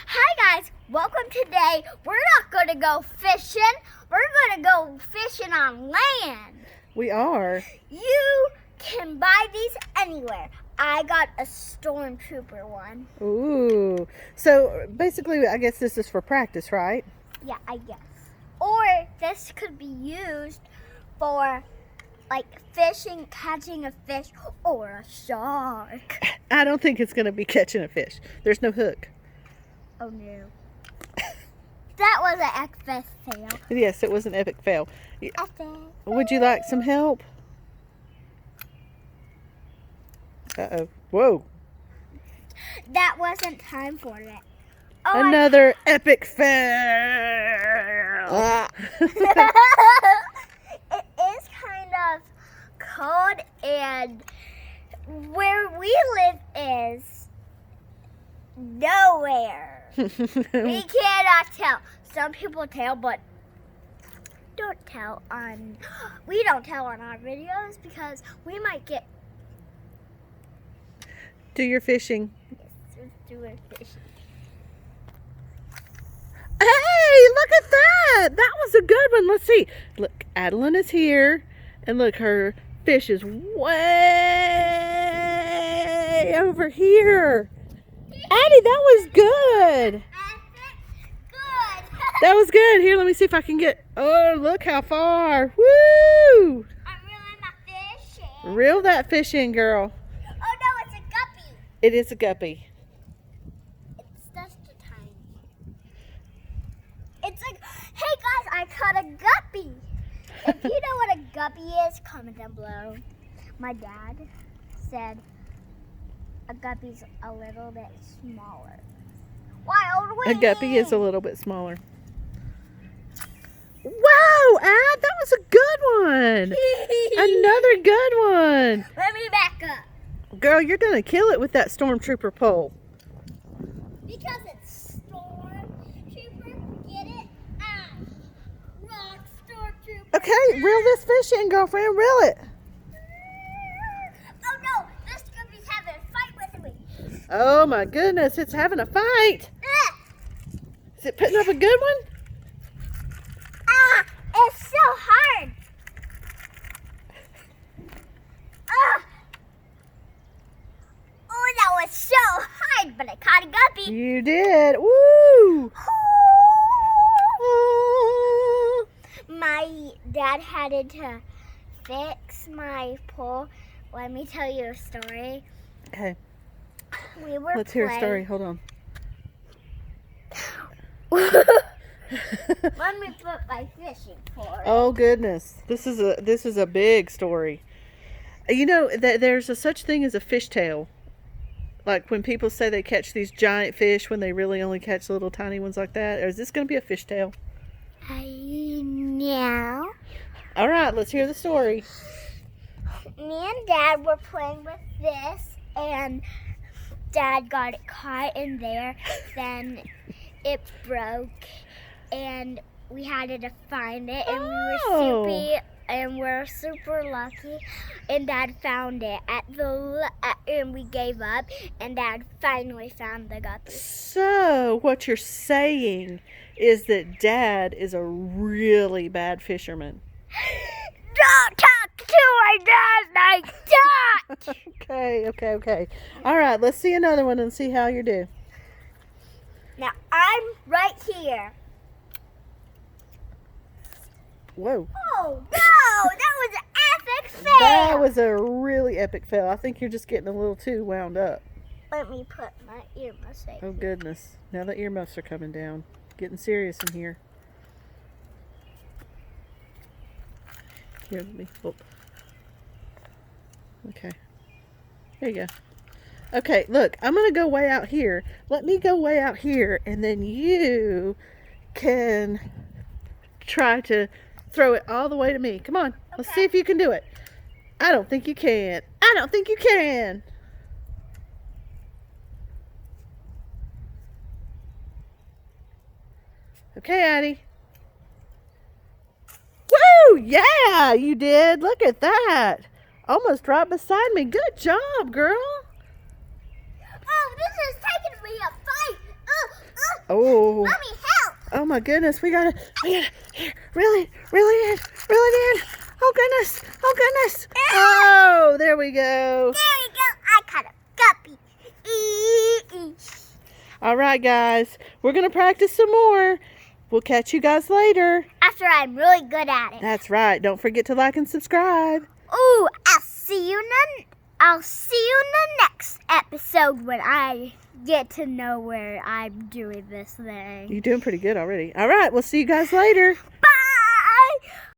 Hi guys, welcome today. We're not going to go fishing. We're going to go fishing on land. We are. You can buy these anywhere. I got a Stormtrooper one. Ooh. So basically, I guess this is for practice, right? Yeah, I guess. Or this could be used for like fishing, catching a fish, or a shark. I don't think it's going to be catching a fish. There's no hook. Oh no. That was an epic fail. Yes, it was an epic fail. Epic. Would you like some help? Uh-oh. Whoa. That wasn't time for it. Oh, Another epic fail. It is kind of cold, and where we live is nowhere. We cannot tell. Some people tell, but we don't tell on our videos because we might get Do your fishing. doing fishing. Hey, look at that. That was a good one. Let's see. Look, Adeline is here. And look, her fish is way over here. Addie, that was good. Good. That was good. Here, let me see if I can get... Oh, look how far. Woo! I'm reeling my fish in. Reel that fish in, girl. Oh no, it's a guppy. It is a guppy. It's just a tiny. It's like, hey guys, I caught a guppy. If you know what a guppy is, comment down below. My dad said a guppy's a little bit smaller. Wild A wing. guppy is a little bit smaller. Wow, Ad, that was a good one. Another good one. Let me back up. Girl, you're going to kill it with that Stormtrooper pole. Because it's Stormtrooper, get it? Rock Stormtrooper. Okay, reel this fish in, girlfriend. Reel it. Oh no, this guppy's having a fight with me. Oh, my goodness. It's having a fight. Is it putting up a good one? It's so hard. Oh, that was so hard, but I caught a guppy. You did. Woo! My dad had to fix my pole. Let me tell you a story. Okay, We were let's hear a story. Hold on. Let me put my fishing pole. Oh goodness, this is a big story. You know that there's a such thing as a fishtail. Like when people say they catch these giant fish when they really only catch little tiny ones like that. Or is this going to be a fishtail? No. All right, let's hear the story. Me and Dad were playing with this, and Dad got it caught in there. Then it broke, and we had to find it, and we're super lucky. And Dad found it and we gave up, and Dad finally found the guppy. So what you're saying is that Dad is a really bad fisherman. Don't talk to my dad like that! Okay. All right, let's see another one and see how you do. Now, I'm right here. Whoa. Oh, no! That was an epic fail! That was a really epic fail. I think you're just getting a little too wound up. Let me put my earmuffs in. Oh, goodness. Now the earmuffs are coming down. Getting serious in here. Here, let me... Oh. Okay. There you go. Okay, look. I'm going to go way out here. Let me go way out here, and then you can try to throw it all the way to me. Come on. Let's see if you can do it. I don't think you can. I don't think you can. Okay, Addie. Woo! Yeah, you did. Look at that. Almost right beside me. Good job, girl. Oh, this is taking me a fight. Oh. Mommy, help! Oh my goodness, we gotta here, really in. Oh goodness, oh, there we go. There we go. I caught a guppy. All right, guys, we're gonna practice some more. We'll catch you guys later. After I'm really good at it. That's right. Don't forget to like and subscribe. Ooh, I'll see you in the next episode when I get to know where I'm doing this thing. You're doing pretty good already. All right, we'll see you guys later.